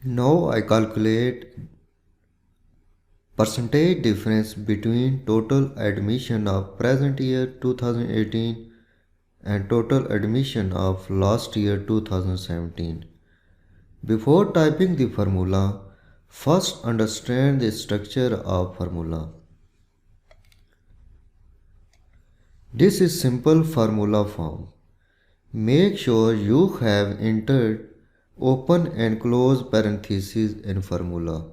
Now I calculate percentage difference between total admission of present year 2018 and total admission of last year 2017. Before typing the formula, first understand the structure of formula. This is simple formula form. Make sure you have entered open and close parentheses in formula.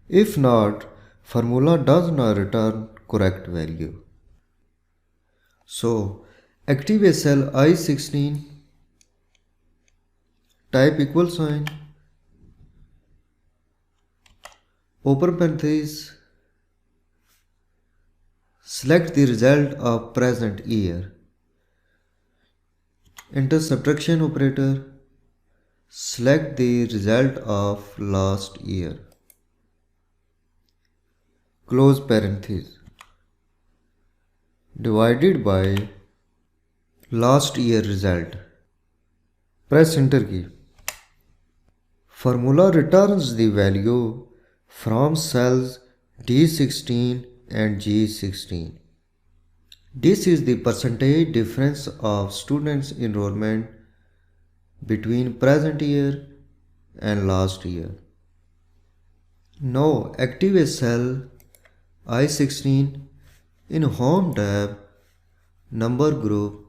If not, formula does not return correct value. So, activate cell I16, type equal sign, open parenthesis, select the result of present year. Enter subtraction operator, select the result of last year. Close parenthesis. Divided by last year result. Press enter key. Formula returns the value from cells D16 and G16. This is the percentage difference of students' enrollment between present year and last year. Now activate cell I16 in Home tab, Number group,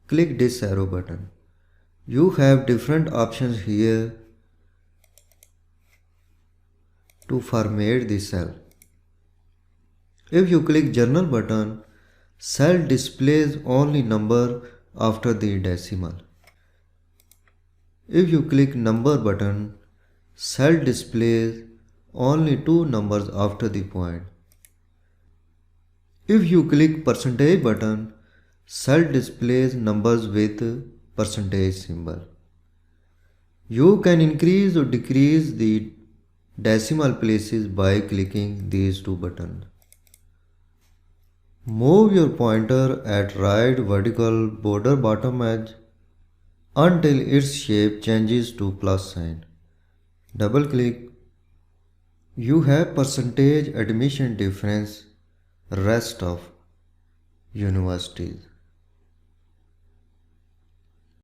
click this arrow button. You have different options here to format the cell. If you click Journal button, cell displays only number after the decimal. If you click Number button, cell displays only two numbers after the point. If you click Percentage button, cell displays numbers with percentage symbol. You can increase or decrease the decimal places by clicking these two buttons. Move your pointer at right vertical border bottom edge until its shape changes to plus sign. Double click. You have percentage admission difference rest of universities.